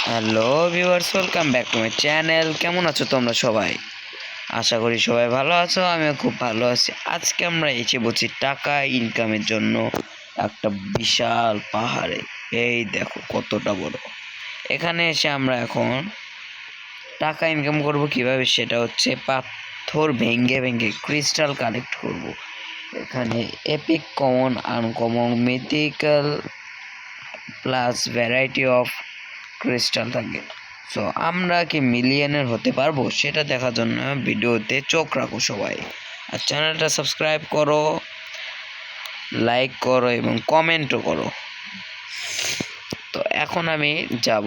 Hello viewers, welcome back to my channel. কেমন আছো তোমরা সবাই? আশা করি সবাই ভালো আছো, আমিও খুব ভালো আছি। আজকে আমরা এসে বলছি টাকা ইনকামের জন্য একটা বিশাল পাহাড়ে। এই দেখো কতটা বড়। এখানে এসে আমরা এখন টাকা ইনকাম করব কিভাবে, সেটা হচ্ছে পাথর ভেঙে ভেঙে ক্রিস্টাল কালেক্ট করব। এখানে epic, common, uncommon, mythical plus variety of crystal থাকে। সো আমরা কি মিলিয়নের হতে পারবো সেটা দেখার জন্য ভিডিওতে চোখ রাখো সবাই। আর চ্যানেলটা সাবস্ক্রাইব করো, লাইক করো এবং কমেন্টও করো। তো এখন আমি যাব,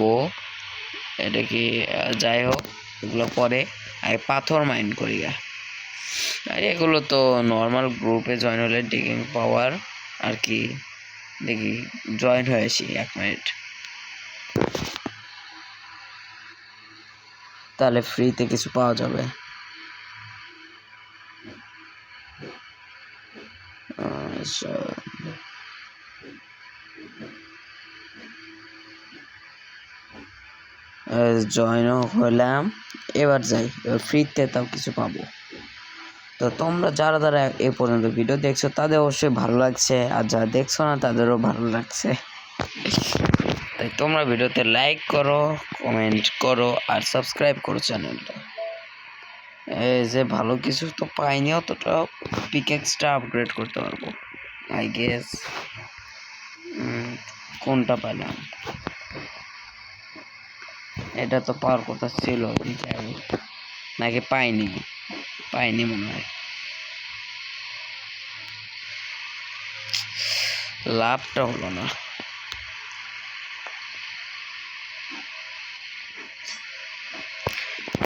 এটা কি যাই হোক, এগুলো পরে আগে পাথর মাইন্ড করি। আর এগুলো তো নর্মাল গ্রুপে জয়েন হলে ডিগিং পাওয়ার আর কি। দেখি জয়েন হয়েছি, 1 মিনিট। তাহলে ফ্রিতে কিছু পাওয়া যাবে। আচ্ছা, জয়েনও হলাম। এবার যাই, এবার ফ্রিতে তাও কিছু পাবো। তো তোমরা যারা যারা এ পর্যন্ত ভিডিও দেখছো তাদের অবশ্যই ভালো লাগছে, আর যারা দেখছো না তাদেরও ভালো লাগছে। তাই তোমরা ভিডিওতে লাইক করো, কমেন্ট করো আর সাবস্ক্রাইব করো চ্যানেলটা। এই যে ভালো কিছু তো পাইনি, অতটা পিকেক্সটা আপগ্রেড করতে পারবো আই গেস। কোনটা পেলাম? এটা তো পাওয়ার কথা ছিল, নাকি পাইনি? পাইনি মনে হয়। লাভটা হলো না।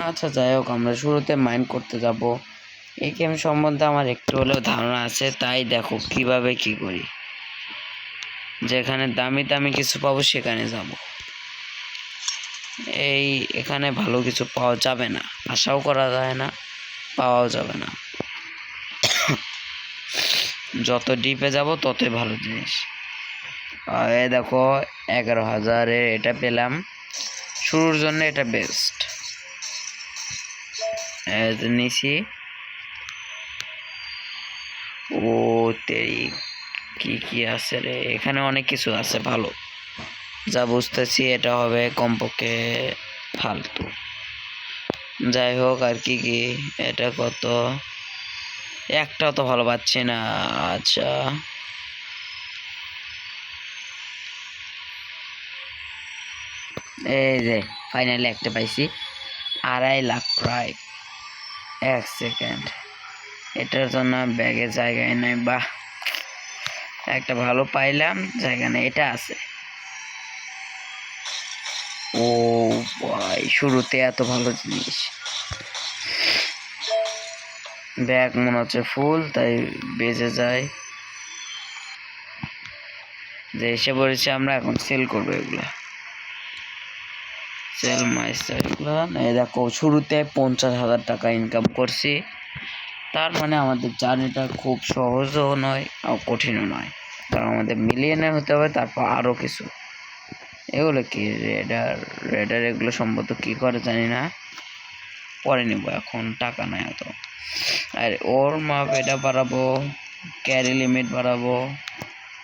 আচ্ছা যাই হোক, আমরা শুরুতে মাইন্ড করতে যাব। এই গেম সম্বন্ধে আমার একটু হলেও ধারণা আছে, তাই দেখো কিভাবে কি করি। যেখানে দামি দামি কিছু পাবো সেখানে যাব। এখানে ভালো কিছু পাওয়া যাবে না, আশাও করা যায় না, পাওয়াও যাবে না। যত ডিপে যাব ততই ভালো জিনিস। এই দেখো 11,000-এর এটা পেলাম। শুরুর জন্য এটা বেস্ট। নিছি। ও তেরি, কি কি আছে রে, এখানে অনেক কিছু আছে ভালো। যা বুঝতেছি এটা হবে কমপক্ষে ফালতু। যাই হোক, আর কি কি, এটা কত? একটাও তো ভালো পাচ্ছি না। আচ্ছা, এই যে ফাইনালি একটা পাইছি। 2.5 লাখ প্রায়। 1 সেকেন্ড, এটার জন্য ব্যাগে জায়গায় নাই। বাহ, একটা ভালো পাইলাম, জায়গা নেই। এটা আছে। ও ভাই, শুরুতে এত ভালো জিনিস। ব্যাগ মনে হচ্ছে ফুল, তাই বেজে যায়। যে এসে পড়েছে, আমরা এখন সেল করবো এগুলা। সেল মাইস্টার এগুলো। এই দেখো শুরুতে 50,000 টাকা ইনকাম করছি। তার মানে আমাদের জার্নিটা খুব সহজও নয় আর কঠিনও নয়, কারণ আমাদের মিলিয়নে হতে হবে। তারপর আরও কিছু, এগুলো কি রেডার এগুলো সম্ভবত কি করে জানি না, পরে নিব, এখন টাকা নাই এত। আর ওর মাপ এটা বাড়াবো, ক্যারি লিমিট বাড়াবো,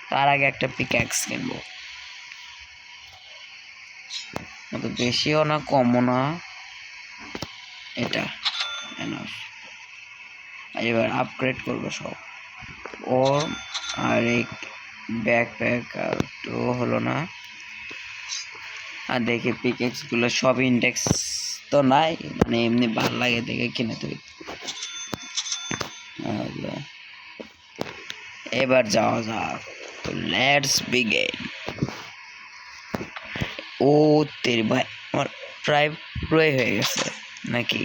তার আগে একটা পিক্যাক্স কিনবো। অত বেশিও না কমও না, এটা এনাফ। এবার আপগ্রেড করবো সব। ওর আর এই ব্যাকপ্যাক আর তো হলো না। আর দেখি পিকেক্স গুলো সব ইন্ডেক্স তো নাই, মানে এমনি ভাল লাগে দেখে কিনে তুই। এবার যাওয়া যাক, লেটস বিগিন। ও তেরি ভাই, আমার প্রায় পুরোই হয়ে গেছে নাকি?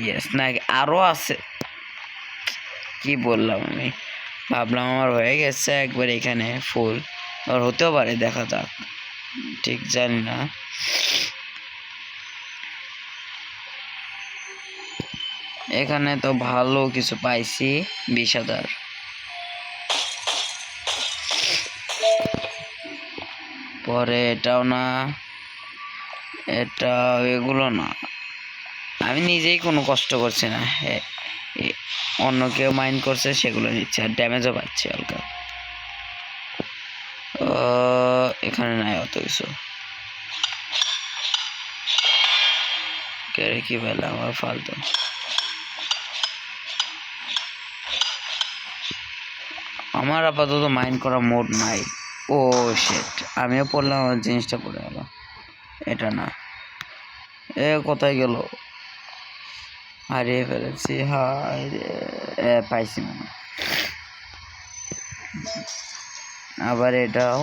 ইয়েস, নাকি আরো আছে? কি বললাম আমি, ভাবলাম আমার হয়ে গেছে একবার এখানে ফুল। আর হতেও পারে, দেখা যাক, ঠিক জানি না। এখানে তো ভালো কিছু পাইছি, 20,000। পরে এটাও না, এটা এগুলো না, আমি নিজেই কোনো কষ্ট করছি না, অন্য কেউ মাইন্ড করছে সেগুলো নিচ্ছে আর ড্যামেজও পাচ্ছি হালকা। এখানে নাই অত কিছু, কি বেলা আমার ফালতু। আমার আপাতত মাইন্ড করা মোড নাই। ও শিট, আমিও পড়লাম, আমার জিনিসটা পড়ে গেল। এটা না, এ কোথায় গেল? হারিয়ে ফেলেছি, হায় রে, পাইছি মনে। আবার এটাও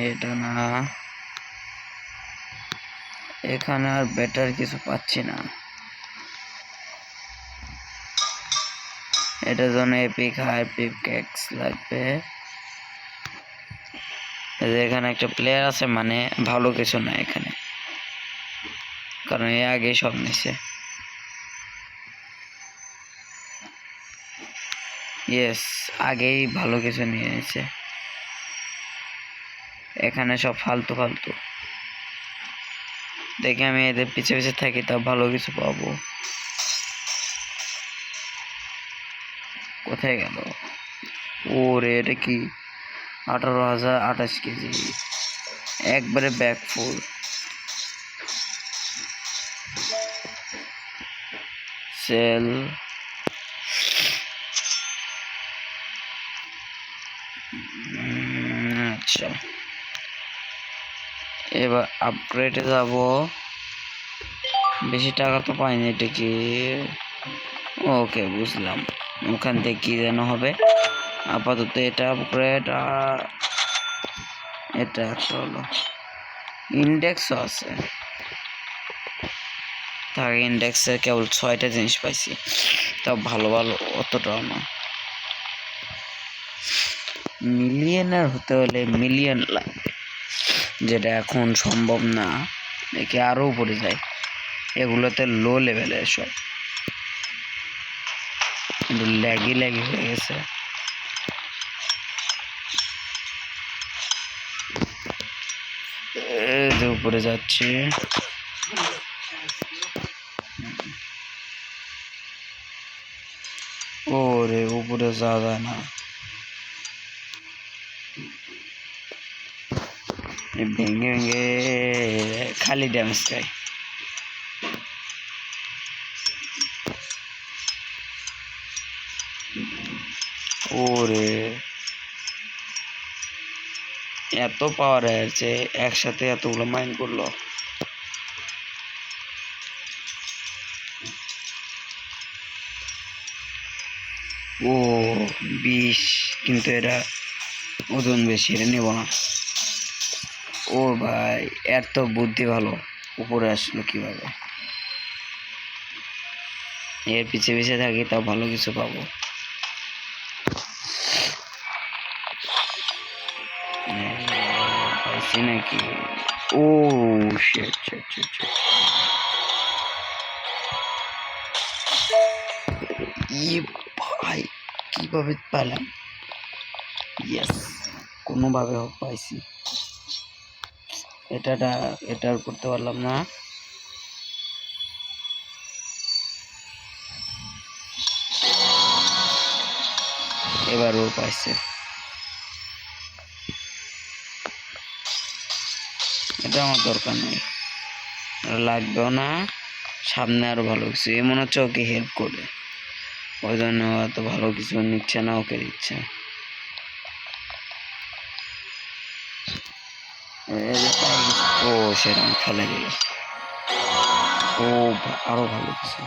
এটা না, এখানে আর বেটার কিছু পাচ্ছি না। এটার জন্য এপিক হাই পিকেক্স লাগবে। এখানে একটা প্লেয়ার আছে, মানে ভালো কিছু না এখানে, কারণ এ আগে সব নিছে। ইয়েস, আগেই ভালো কিছু নিয়ে নিছে। এখানে সব ফালতু ফালতু। দেখে আমি এদের পিছে পিছে থাকি, তা ভালো কিছু পাবো। কোথায় গেল? ওরে, এটা কি? 18,028 কেজি, একবারে ব্যাগ ফুল। সেল, আচ্ছা, এবার আপগ্রেডে যাব। বেশি টাকা তো পাইনি, এটা কি? ওকে, বুঝলাম। ওখান থেকে কি যেন হবে। আপাতত এটা আপগ্রেড, আর এটা একটা হলো ইন্ডেক্সও আছে। তার ইন্ডেক্সে কেবল 6টা জিনিস পাইছি, তাও ভালো ভালো অতটাও না। মিলিয়নার হতে হলে মিলিয়ন লাগবে, যেটা এখন সম্ভব না। দেখি আরো উপরে যায়, এগুলোতে লো লেভেলের সব, কিন্তু ল্যাগি ল্যাগি হয়ে গেছে। যে উপরে যাচ্ছে, ওরে উপরে যাওয়া যায় না, ভেঙে ভেঙে খালি ড্যামেজ খায়। ওরে, এত পাওয়ার আছে, একসাথে এতগুলো মাইন করলো। ও 20, কিন্তু এরা ওজন বেশি, এটা নেব না। ও ভাই, এর তো বুদ্ধি ভালো, উপরে আসলো কিভাবে? এর পিছে পিছে থাকি, তাও ভালো কিছু পাবো। পাইছি নাকি? ও শিট শিট শিট শিট, ভাই কিভাবে পেলাম? ইয়েস, কোনোভাবে হোক পাইছি। এটার করতে পারলাম না। এবারও পাইছে, এটা আমার দরকার নেই, লাগবেও না। সামনে আরো ভালো কিছু, এ মনে হচ্ছে ওকে হেল্প করে, ওই জন্য এত ভালো কিছু নিচ্ছে না, ওকে দিচ্ছে। ও সেরকম ফেলে দিল। ও আরো ভালো কিছু,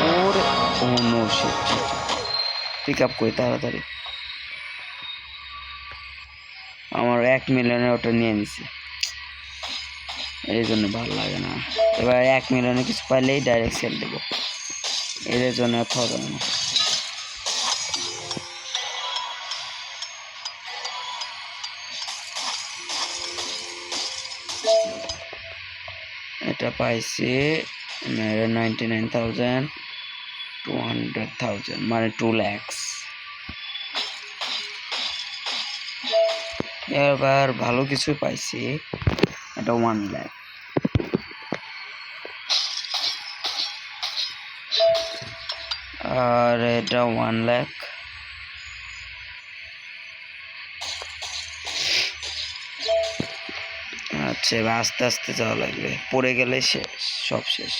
ওরে, ও নো শিট, পিক আপ করি তাড়াতাড়ি। আমার 1 মিলিয়নের ওটা নিয়ে নিছে, এই জন্য ভালো লাগে না। এবার 1 মিলিয়নে কিছু পাইলেই ডাইরেক্ট সেল দেবো, এদের জন্য এত হবে না। এটা পাইছি 99,200,000, মানে 2 lakhs। এবার ভালো কিছু পাইছি, এটা 1 লাখ। আর এটা 1 লাখ। আচ্ছা, এবার আস্তে আস্তে যাওয়া লাগবে, পড়ে গেলে শেষ, সব শেষ।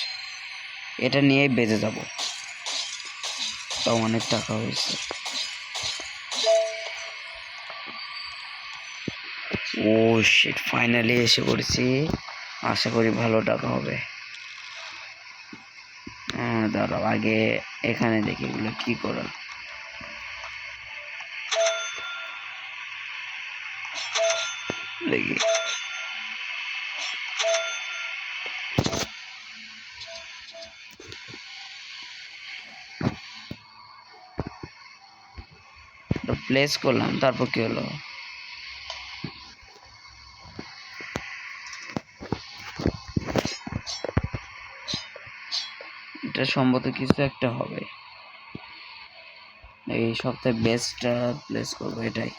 এটা নিয়েই বেঁচে যাব, তাও অনেক টাকা হয়েছে। ও শিট, ফাইনালি এসে পড়েছি, আশা করি ভালো টাকা হবে। দাঁড়াও, আগে এখানে দেখি এগুলো কি করা। দেখি প্লেস করলাম, তারপর কি হলো? এটা সম্ভবত কিছু একটা হবে, এই সপ্তাহে বেস্টটা প্লেস করবো, এটাই।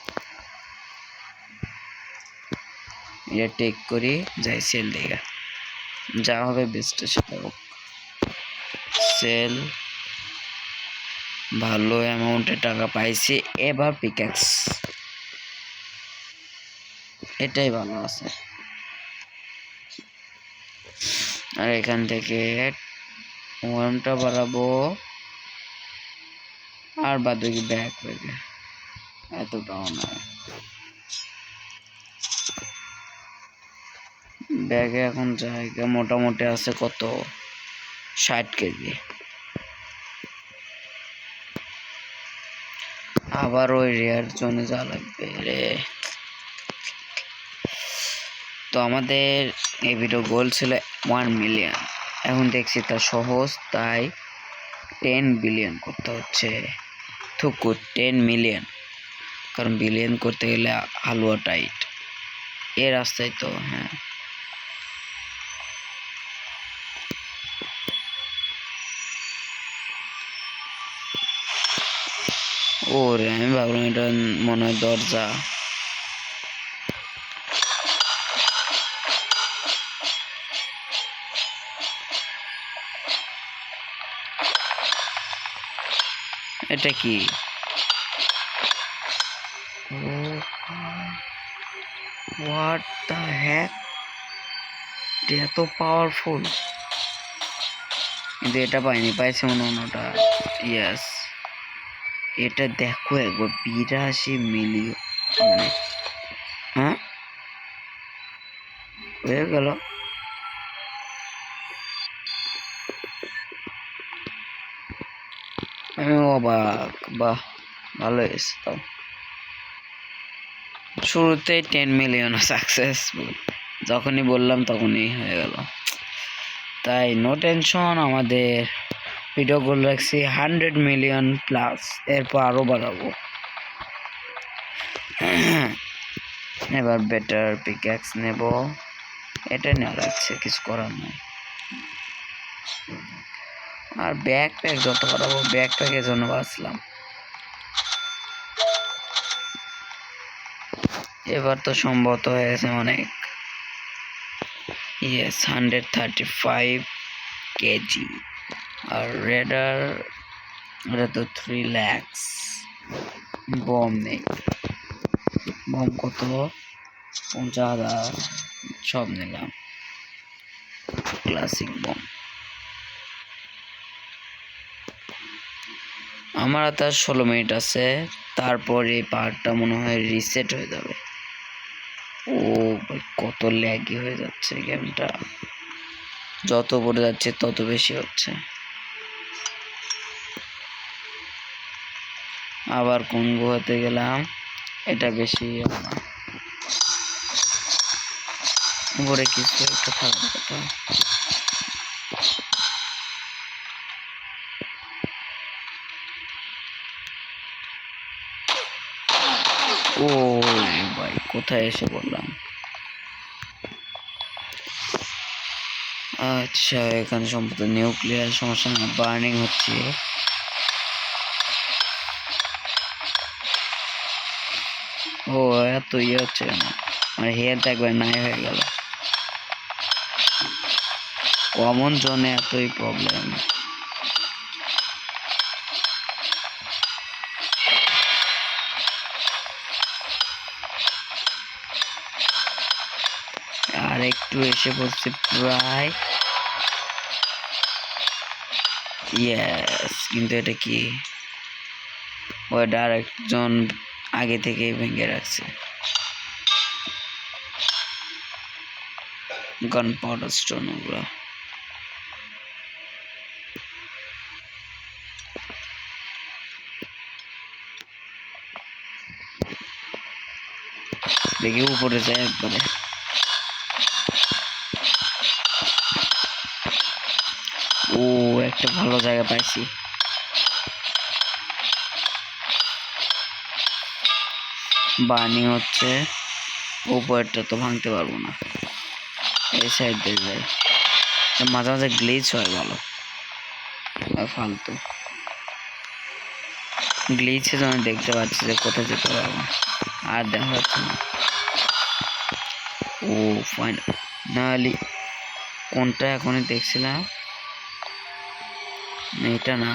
এটা টেক করি, যাই সেল দেখা, যা হবে বেস্ট সেটা হোক। সেল, ভালো অ্যামাউন্টে টাকা পাইছি। এবার পিক্যাক্স, এটাই ভালো আছে। আর এখান থেকে ওয়ার্মটা বাড়াবো, আর বাদ বাকি ব্যাক হয়ে যায়, এতটাও নয়। ব্যাগে এখন জায়গা মোটামুটি আছে কত, 60 কেজি। আবার ওই রেয়ার জোনে যা লাগবে রে। তো আমাদের এই ভিডিও গোল ছিল 1 মিলিয়ন, এখন দেখছি তা সহজ, তাই 10 বিলিয়ন করতে হচ্ছে। থুকু 10 মিলিয়ন, কারণ বিলিয়ন করতে গেলে হালুয়া টাইট, এ রাস্তায় তো। হ্যাঁ, ওরে আমি ভাবলাম এটা মনে হয় দরজা। এটা কি? হোয়াট দ্য হ্যাক, এত পাওয়ারফুল। কিন্তু এটা পাইনি, পাইছে মনে হয় ওটা। ইয়েস, এটা দেখো একবার, 82 মিলিয়ন, মানে হ্যাঁ হয়ে গেল। আমি অবাক, বাহ, ভালো হয়েছে। তাও শুরুতেই 10 মিলিয়ন সাকসেসফুল, যখনই বললাম তখনই হয়ে গেল। তাই নো টেনশন, আমাদের ভিডিও গোল রাখছি 100 মিলিয়ন প্লাস, এরপর আরো বাড়াবো। এবার বেটার পিক্যাক্স নেব, এটা নেওয়া লাগছে, কিছু করার নাই। আর ব্যাকপ্যাক যত বাড়াবো, ব্যাকপ্যাকের জন্য বাঁচলাম। এবার তো সম্ভবত হয়ে গেছে অনেক। Yes, 135 KG. আর রেডার, এটা তো 3 লাখ। বম নেই, বম কত, 50,000, সব নিলাম। ক্লাসিক বম, আমার আর তার 16 মিনিট আছে, তারপর এই পার্টটা মনে হয় রিসেট হয়ে যাবে। ও ভাই, কত ল্যাগি হয়ে যাচ্ছে গেমটা, যত পড়ে যাচ্ছে তত বেশি হচ্ছে। আবার কোন গুহাতে গেলাম, এটা বেশি না, উপরে কিছু একটা থাকার কথা। ও ভাই, কোথায় এসে পড়লাম। আচ্ছা, এখানে সম্ভবত নিউক্লিয়ার সমস্যা না, বার্নিং হচ্ছে। ও এত ইয়ে হচ্ছে কেন? মানে হেলথ একবার নাই হয়ে গেল। কমন জোনে এতই প্রবলেম। আর একটু এসে পড়ছে প্রায়। ইয়েস, কিন্তু এটা কি? ওই আরেকজন আগে থেকেই ভেঙে রাখছে। গান পাউডার স্টোন ওগুলো। দেখি উপরে যায় একবারে। ও একটা ভালো জায়গা পাইছি। বার্নিং হচ্ছে। উপরটা তো ভাঙতে পারবো না, এই সাইড দিয়ে যায়। মাঝে মাঝে গ্লিচ হয় ভালো, আর ফালতু গ্লিচে যখন দেখতে পাচ্ছি যে কোথায় যেতে পারবো, আর দেখা যাচ্ছে না। ও ফাইন, নাহলে কোনটা এখনই দেখছিলাম, এটা না,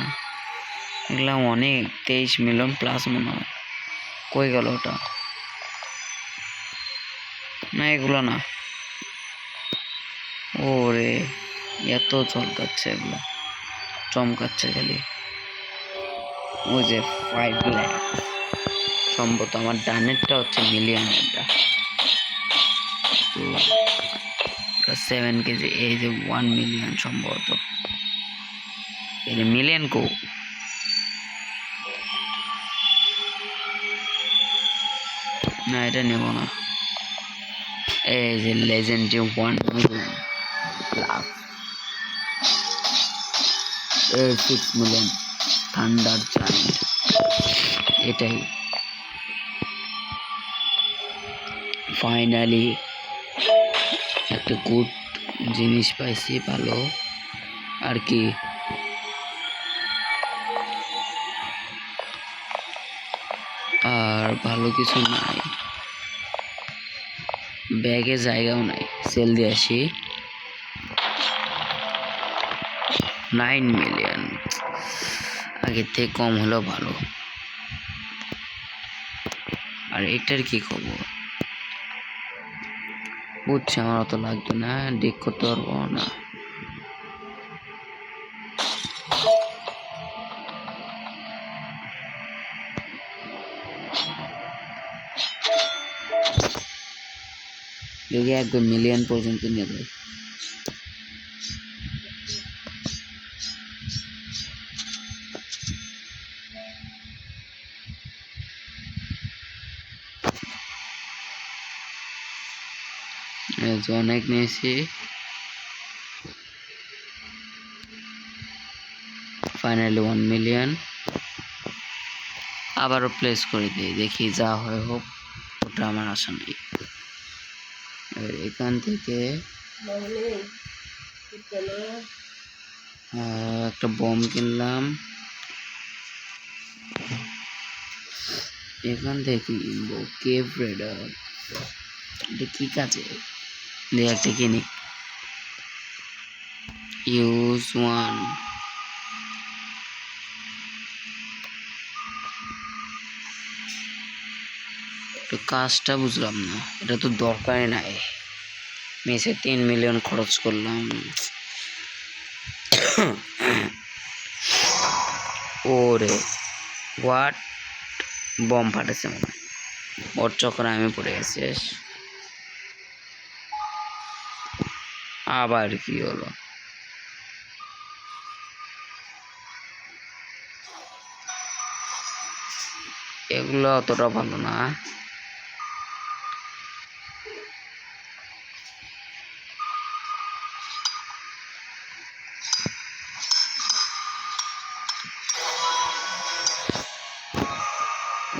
দেখলাম অনেক 23 মিলিয়ন প্লাস মনে হয়। কই গেল ওটা? না এগুলো না। ওরে এত চমকাচ্ছে, এগুলো চমকাচ্ছে খালি। ওই যে 5 লাখ সম্ভবত। আমার ডানেরটা হচ্ছে মিলিয়নেরটা। তো 7 কেজি, এই যে 1 মিলিয়ন সম্ভবত। এর মিলিয়ন কো? না এটা নেব না। এই যে legendary 1 million plus, 6 million thunder giant. এটাই ফাইনালি একটা গুড জিনিস পাইছি, ভালো আর কি। আর ভালো কিছু নাই, ব্যাগে জায়গাও নাই। সেল দিয়ে আসি। 9 মিলিয়ন, আগের থেকে কম হলেও ভালো। আর এটার কি খবর? বুঝছি, আমার অত লাগবে না, ডিক করতে পারবো না। দেখি 1 মিলিয়ন পর্যন্ত নিয়ে যাই। অনেক নিয়েছি। Finally 1 million. আবারও প্লেস করে দিই, দেখি যা হয় হোক, ওটা আমার আশা নেই। এখান থেকে একটা বম কিনলাম। এখান থেকে কিনবো কেভ রেডার। এটা কি কাজে? একটা কিনি। ইউজ 1। কাজটা বুঝলাম না, এটা তো দরকারই নাই। মেসে 3 মিলিয়ন খরচ করলাম। ওরে হোয়াট, বম ফাটেছে মনে হয়। ওর চক্করে আমি পড়ে গেছি। আবার কি হলো? এগুলো অতটা ভালো না।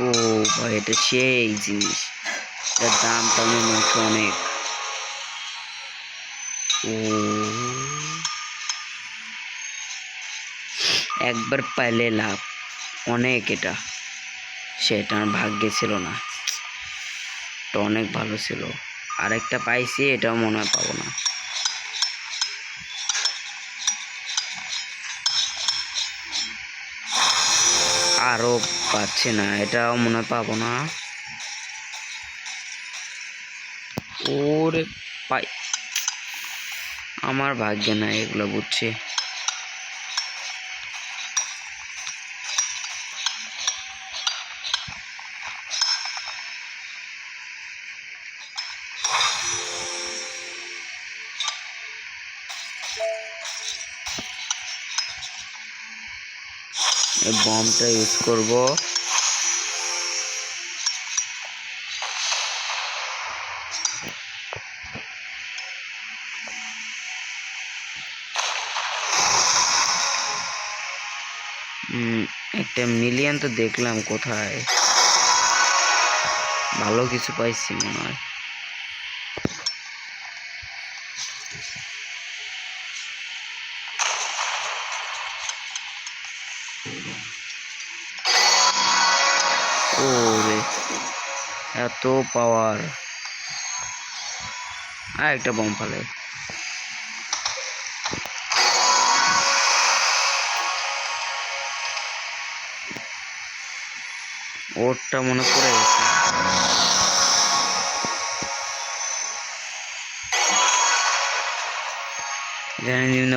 ও ভাই, এটা সেই জিনিস, এটার দাম তো অনেক। ও একবার পাইলে লাভ অনেক, এটা সেটা আমার ভাগ্যে ছিল না। ওটা অনেক ভালো ছিল। আরেকটা পাইছি, এটাও মনে হয় পাবো না। আরো পাচ্ছি না, এটাও মনে হয় পাবো না। ওরে পাই, আমার ভাগ্যে না এগুলো, বুঝছি। এই বমটা ইউজ করব। একটা মিলিয়ন তো দেখলাম, কোথায় ভালো কিছু পাইছি মনে হয়। ওরে এত পাওয়ার! আর একটা বম ফালে। ওরটা মনে পড়ে গেছে।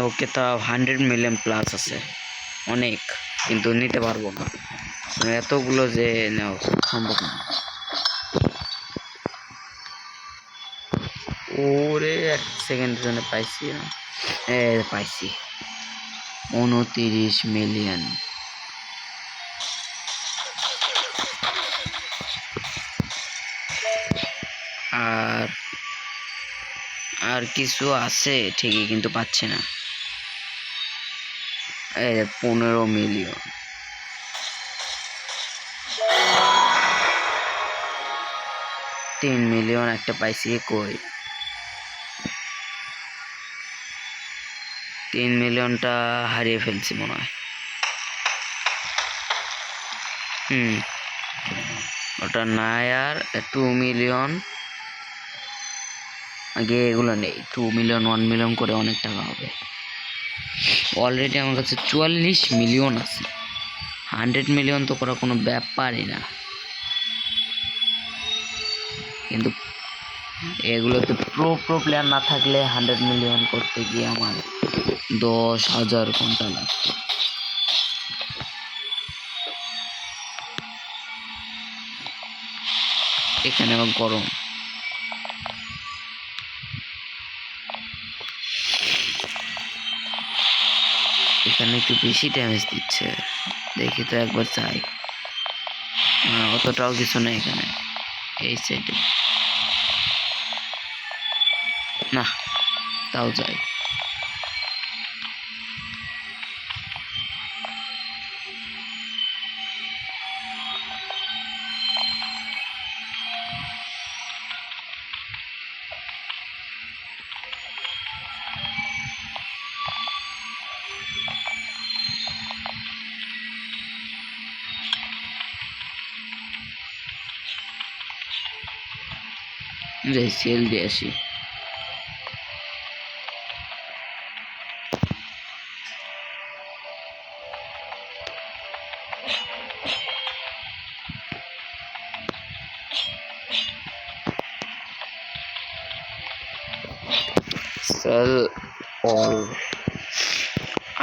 ওকে, তা 100 মিলিয়ন প্লাস আছে, অনেক, কিন্তু নিতে পারবো না, এতগুলো যে নেওয়া সম্ভব না। ওরে 1 সেকেন্ডের জন্য পাইছি না, পাইছি 29 মিলিয়ন। আর আর কিছু আছে ঠিকই, কিন্তু পাচ্ছি না। 15 মিলিয়ন। 3 মিলিয়ন একটা পাইছি, কই 3 মিলিয়নটা হারিয়ে ফেলছি মনে হয়। ওটা নাই। আর 2 মিলিয়ন, আগে এগুলো নেই। 2 মিলিয়ন 1 মিলিয়ন করে অনেক টাকা হবে। অলরেডি আমার কাছে 44 মিলিয়ন আছে। 100 মিলিয়ন তো করা কোনো ব্যাপারই না, কিন্তু এগুলোতে প্রো প্লেয়ার না থাকলে 100 মিলিয়ন করতে গিয়ে আমার 10,000 ঘন্টা লাগতো। এখানে আবার গরম। এখানে একটু বেশি ড্যামেজ দিচ্ছে, দেখি তো একবার চাই। অতটাও কিছু নেই এখানে, এই সাইডে না, তাও যাই। যাই সেল দিয়ে আসি। সেল অল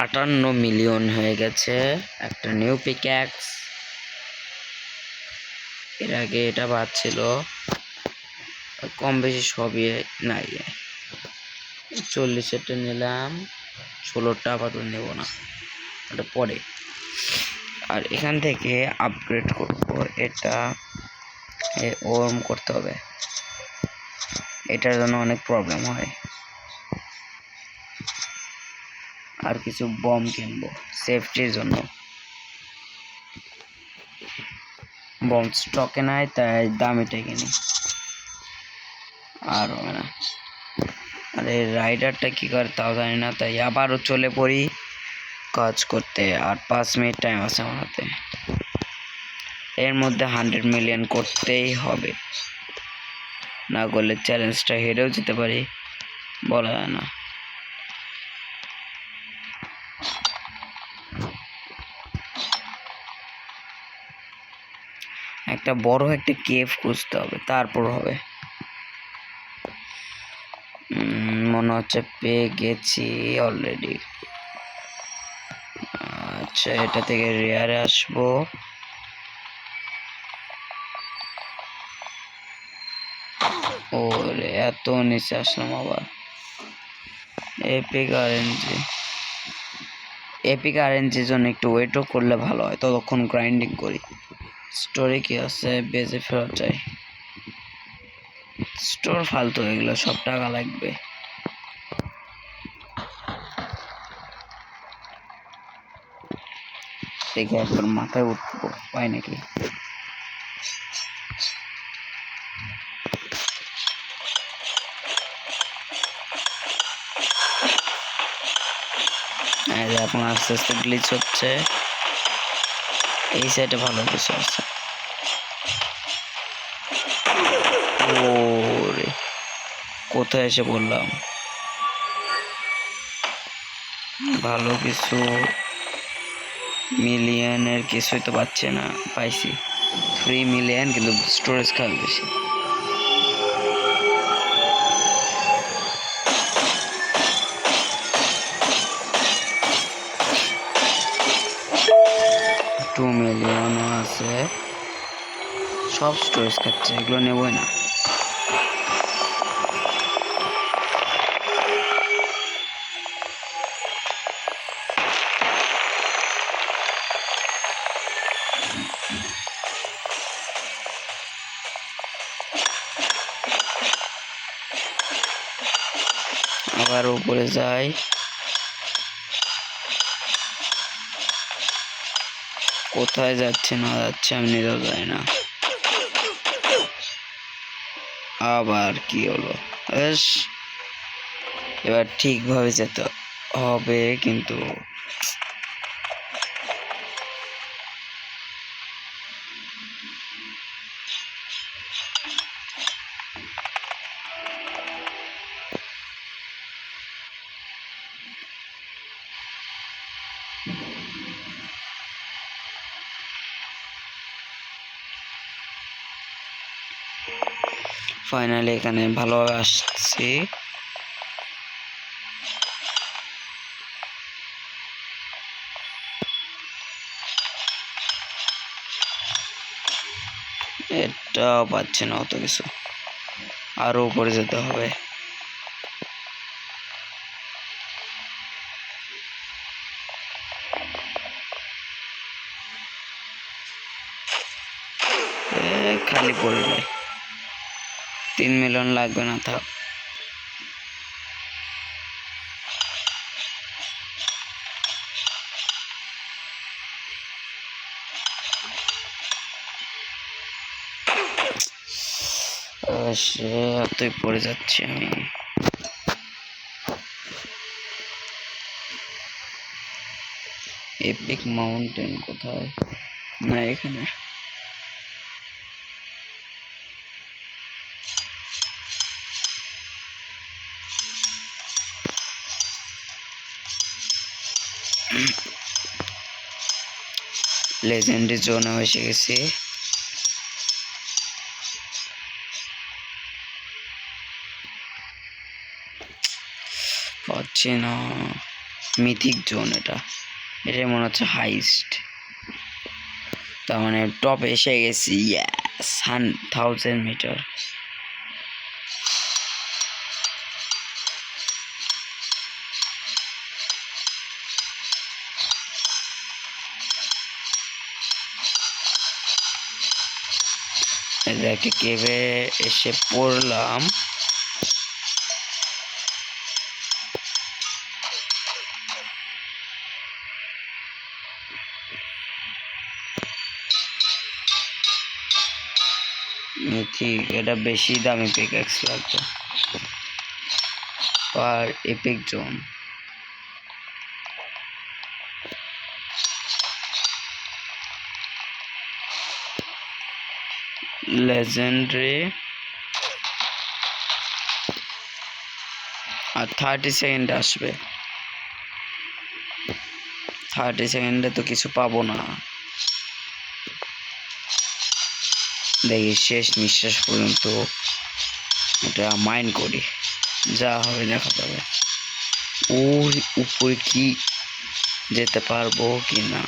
58 মিলিয়ন হয়ে গেছে। একটা নিউ পিক্যাক্স, এর আগে এটা বাদ ছিল। কম বেশি সবই নাই। 40-এরটা নিলাম, 16টা আপাতত নেব না, ওটা পরে। আর এখান থেকে আপগ্রেড করব, এটা ওর্ম করতে হবে, এটার জন্য অনেক প্রবলেম হয়। আর কিছু বম কিনবো সেফটির জন্য, বম স্টকে নাই, তাই দামিটাই কিনি। আর হবে না। আরে রাইডারটা কি করে তাও জানি না, তাই আবারও চলে পড়ি কাজ করতে। আর 5 মিনিট টাইম আছে আমার হাতে, এর মধ্যে 100 মিলিয়ন করতেই হবে। না করলে চ্যালেঞ্জটা হেরেও যেতে পারি, বলা যায় না। একটা বড় একটা কেভ খুঁজতে হবে, তারপর হবে। মনে হচ্ছে পেয়ে গেছি অলরেডি। আচ্ছা, এটা থেকে রেয়ারে আসবো। ওরে এত নিচে আসলাম আবার। এপিক আরএনজির জন্য একটু ওয়েটও করলে ভালো হয়, ততক্ষণ গ্রাইন্ডিং করি। স্টোরে কি আছে? বেজে ফেরত যাই। স্টোর ফালতু, এগুলো সব টাকা লাগবে। দেখে একবার মাথায় উঠবো, পাই নাকি। এখন আস্তে আস্তে গ্লিচ হচ্ছে। এই সাইডে ভালো কিছু আছে। ওরে কোথায় এসে বললাম। ভালো কিছু মিলিয়নের কিছুই তো পাচ্ছি না। পাইছি 3 মিলিয়ন, কিন্তু স্টোরেজ খাল বেশি। টু মিলিয়নও আছে, সব স্টোরেজ খাচ্ছে, এগুলো নেবই না। আবার উপরে যাই। কোথায় যাচ্ছে না যাচ্ছে আমি নিজেও যাই না। আবার কি হলো? এবার ঠিকভাবে যেতে হবে, কিন্তু ফাইনালি এখানে ভালোভাবে আসছি। এটাও পাচ্ছি না অত কিছু, আরো উপরে যেতে হবে। খালি পড়ে যায়। 3 মিলিয়ন লাগবে না, থাক। সে এতই পড়ে যাচ্ছি আমি। এপিক মাউন্টেন কোথায়? না, এখানে। লেজেন্ডারি জোনে এসে গেছি। পাচ্ছি না। মিথিক জোন, এটা মনে হচ্ছে হাইস্ট। তার মানে টপে এসে গেছি। ইয়াস, 1000 মিটার। একটা কেভে এসে পড়লাম। ঠিক, এটা বেশি দামি পিকঅ্যাক্স লাগবে। আর এপিক জোন, লেজেন্ডারি আর 30 সেকেন্ডে আসবে। 30 সেকেন্ডে তো কিছু পাবো না। দেখি শেষ নিঃশ্বাস পর্যন্ত এটা মাইন্ড করি, যা হবে দেখা যাবে। ওর উপরে কি যেতে পারবো কি না।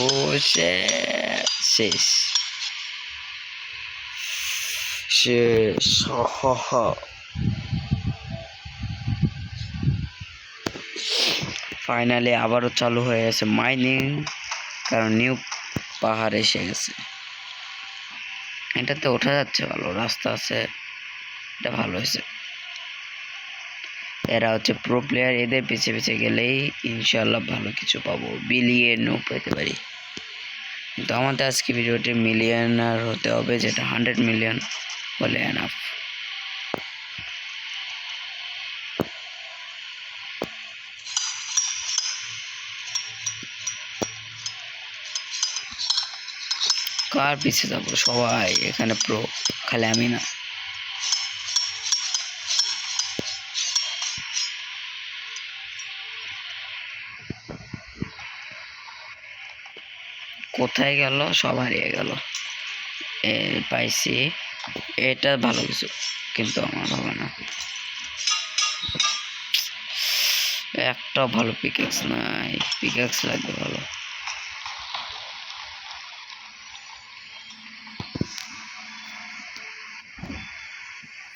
ও শেষ শেষ। ফাইনালি আবারও চালু হয়ে গেছে মাইনিং, কারণ নিউ পাহাড় এসে গেছে। এটাতে ওঠা যাচ্ছে, ভালো রাস্তা আছে, এটা ভালো হয়েছে। এরা হচ্ছে প্রো প্লেয়ার, এদের পিছে পিছে গেলেই ইনশাল্লাহ ভালো কিছু পাবো, বিলিয়নও পেতে পারি। কিন্তু আমাদের আজকে ভিডিওটি মিলিয়নার হতে হবে, যেটা 100 মিলিয়ন বলে এনাফ। কার পিছে যাবো, সবাই এখানে প্রো, খালি আমি না। কোথায় গেল, সব হারিয়ে গেল। পাইছি, এটা ভালো কিছু, কিন্তু আমার হবে না। একটা ভালো পিকেক্স নাই, পিকেক্স লাগবে ভালো।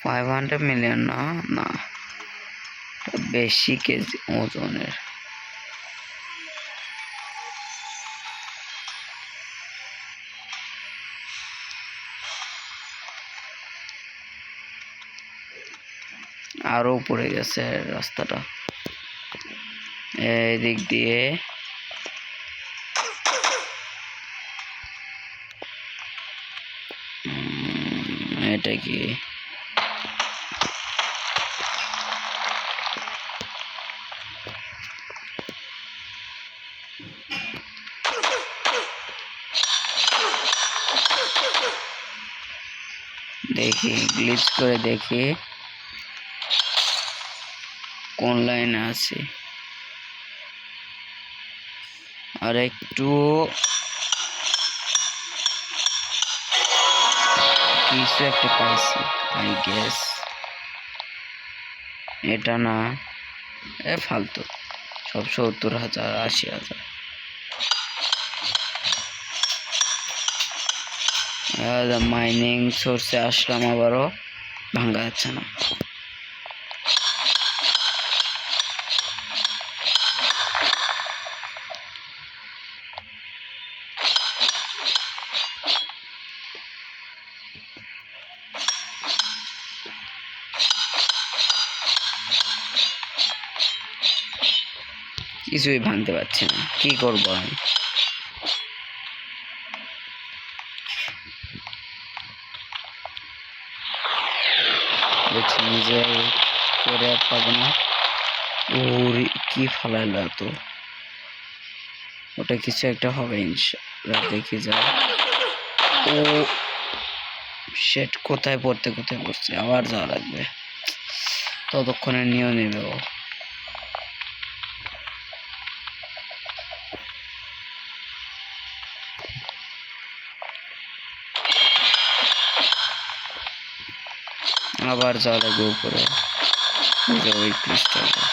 $500 মিলিয়ন না, না বেশি কেজি ওজনের। আরো উপরে গেছে রাস্তাটা, এদিক দিয়ে। এটা কি দেখি, গ্লিচ করে দেখি কোন লাইনে আছে। আর একটু কিছু একটা পাইছি আই গেস। এটা না, ফালতু সব 70,000 80,000। মাইনিং সোর্সে আসলাম, আবারও ভাঙ্গা যাচ্ছে না। কিছুই ভাঙতে পারছি না, কি করবো আমি। দেখছি নিজে করে আর পাবো না। ওর কি ফালাইলো এত, ওটা কিছু একটা হবে ইনশাআল্লাহ, দেখি যায়। ও শেট, কোথায় পড়ছে, আবার যাওয়া লাগবে, ততক্ষণে নিয়ে নেবে ও। আবার যাওয়া লাগবে উপরে, ওই ক্রিস্টালটা।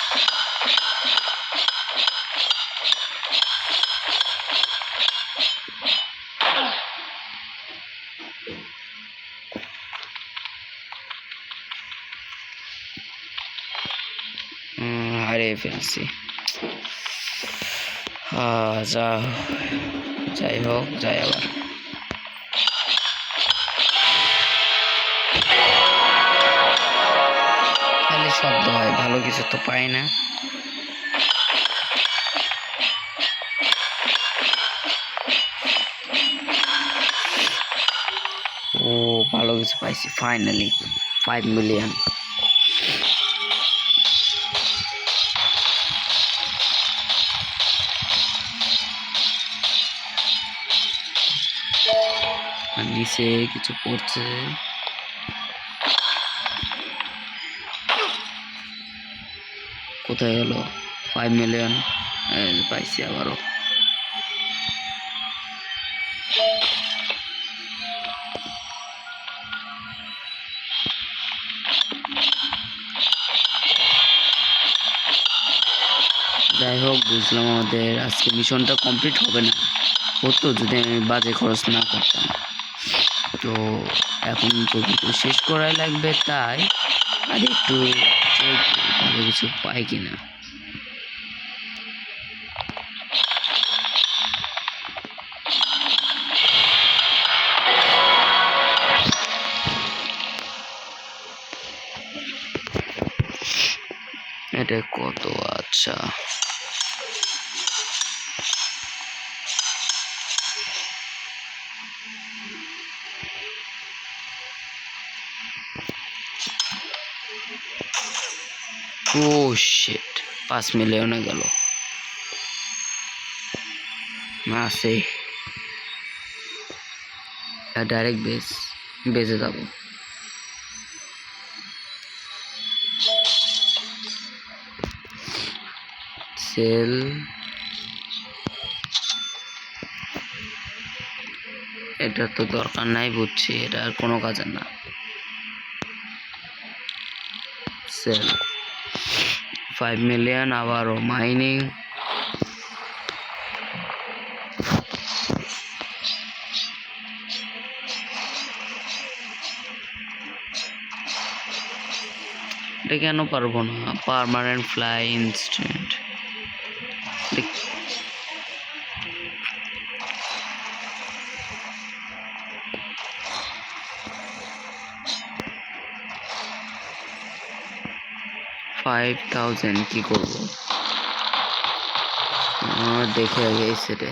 হারিয়ে ফেলছি। যাই হোক, যাই আবার। খালি শব্দ হয়, ভালো কিছু তো পাই না। ও ভালো কিছু পাইছি ফাইনালি, 5 মিলিয়ন। নিচে কিছু পড়ছে। কোথায় গেল 5 মিলিয়ন? পাইছি আবারও। যাই হোক, বুঝলাম আমাদের আজকে মিশনটা কমপ্লিট হবে না, হতো যদি আমি বাজে খরচ না করতাম। তো এখন তো শেষ করাই লাগবে, তাই আর একটু ভালো কিছু পাই কিনা। এটা কত? আচ্ছা, ও শিট, 5 মিলিয়নে গেল। আছে ডাইরেক্ট বেজে যাব। সেল, এটা তো দরকার নাই, বুঝছি, এটা আর কোনো কাজের না। সেল 5 মিলিয়ন, আবারও মাইনিং। এটা কেন পারবো না? Permanent fly instant. 5000 কি করবো? দেখে আগে সেটে।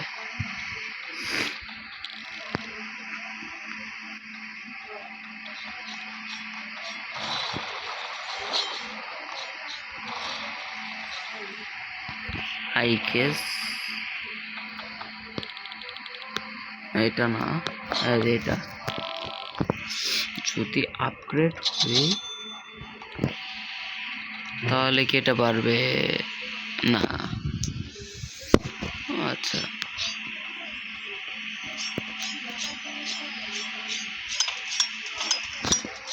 আই গেস এটা না, এটা যদি আপগ্রেড করি তাহলে কি এটা পারবে না? আচ্ছা,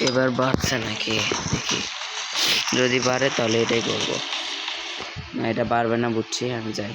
এবার বাড়ছে নাকি দেখি। যদি বাড়ে তাহলে এটাই করবো, না এটা বাড়বে না, বুঝছি, আমি যাই।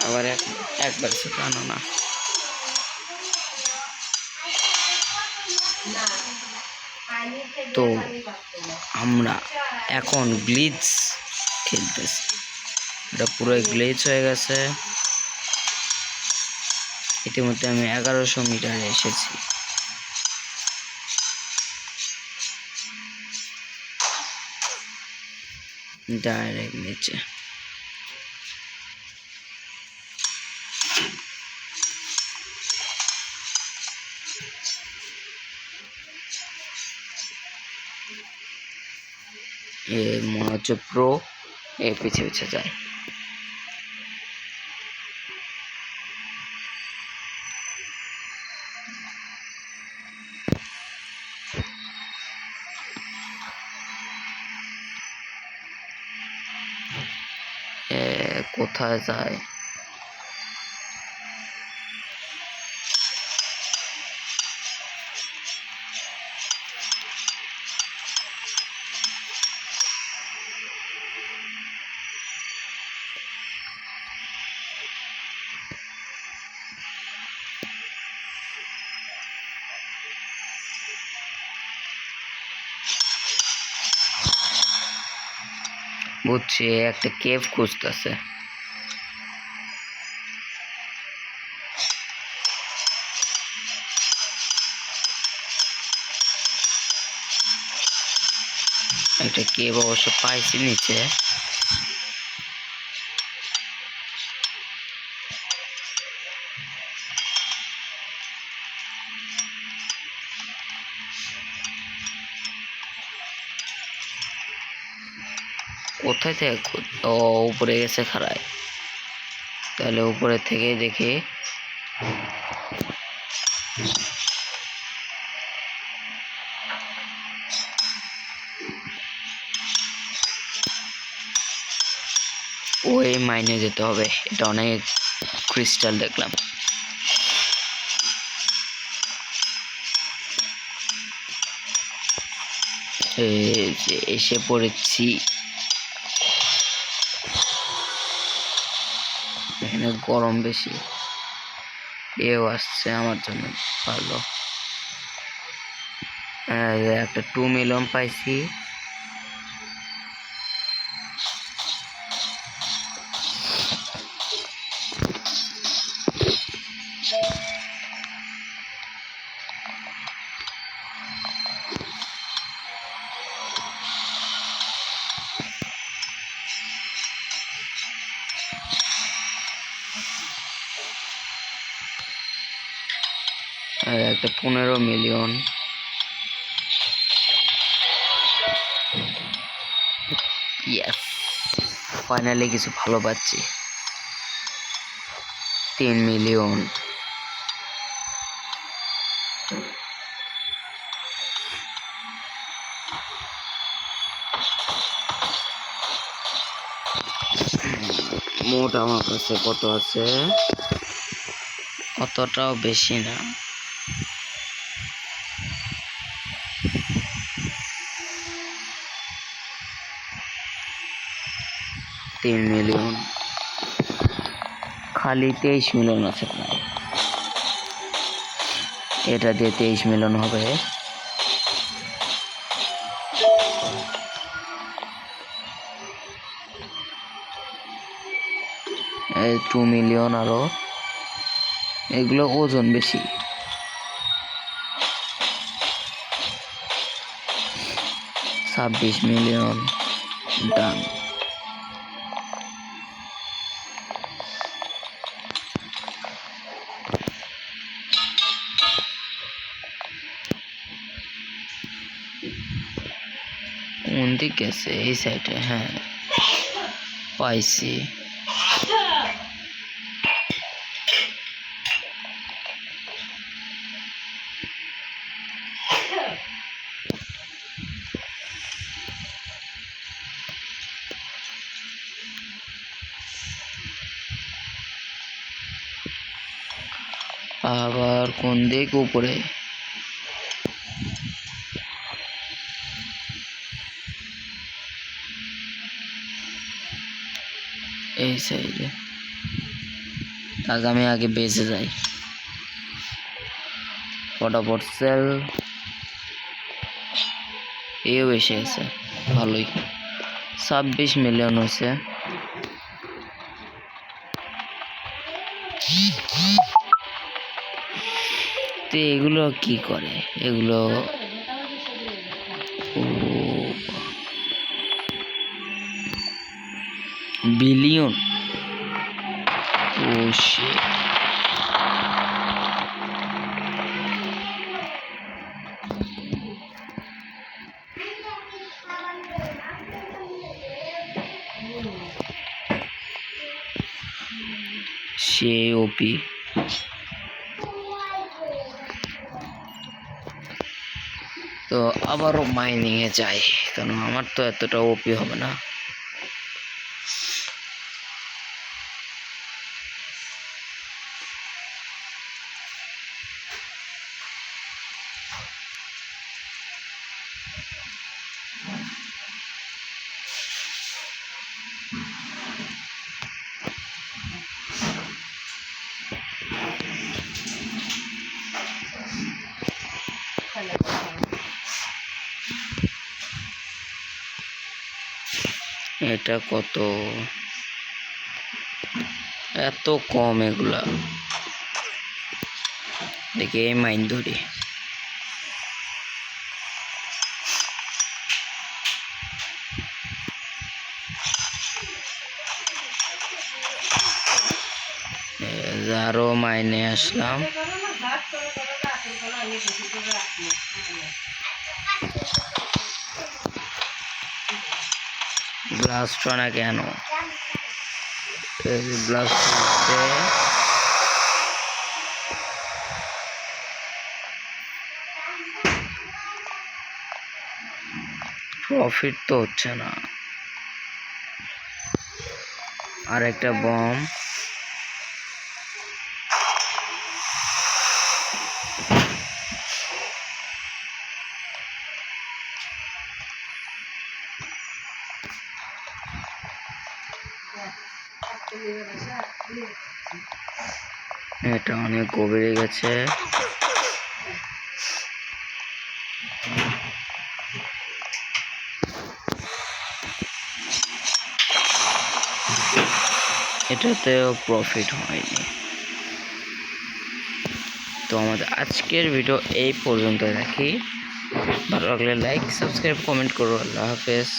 আবার একবার শেখানো না। তো আমরা এখন গ্লিচ খেলতেছি, এটা পুরো গ্লিচ হয়ে গেছে। ইতিমধ্যে আমি 1100 মিটারে এসেছি। ডাইরেক্ট নিচে। এ মনে হচ্ছে প্রো, এ পিছিয়ে পিছিয়ে যায়। কোথায় যায়? বুঝছি, একটা কেভ খুঁজতেছে। একটা কেভ অবশ্য পাইছি নিচে। কোথায় থেকে ও উপরে গেছে, খাড়ায়। তাহলে উপরে থেকে দেখি। ওই মাইনে যেতে হবে, এটা অনেক ক্রিস্টাল দেখলাম। এসে পড়েছি। এখানে গরম বেশি, এও আসছে আমার জন্য ভালো। একটা 2 মিলিয়ন পাইছি। একটা 15 মিলিয়ন। ইয়েস, ফাইনালি কিছু ভালো পাচ্ছি। 3 মিলিয়ন। মোট আমার কাছে কত আছে? অতটাও বেশি না। তিন মিলিয়ন, খালি 23 মিলিয়ন আছে প্রায়। এটা দিয়ে 23 মিলিয়ন হবে। এই 2 মিলিয়ন আরো, এগুলো ওজন বেশি। 26 মিলিয়ন ডান। কোন দিক গেছে? এই সাইডে। হ্যাঁ, পাইছি। আবার কোন দিক? উপরে। এই সাইডে। আমি আগে বেঁচে যাই, ফটাফট সেল। এও এসে গেছে, ভালোই। 26 মিলিয়ন হয়েছে। তো এগুলো কি করে? এগুলো বিলিয়ন। ও শিট। সে ওপি। তো আবারও মাইনিং এ যাই, কারণ আমার তো এতটা ওপি হবে না। এটা কত, এত কম এগুলা। দেখি এই মাইন ধরি। আরো মাইনে আসলাম। ব্লাস্ট না কেন, ব্লাস্ট প্রফিট তো হচ্ছে না। আর একটা বম, এটা অনেক গভীরে গেছে। এটাতেও প্রফিট হয়নি। তো আমাদের আজকের ভিডিও এই পর্যন্ত রাখি। ভালো লাগলে লাইক, সাবস্ক্রাইব, কমেন্ট করো। আল্লাহ হাফেজ।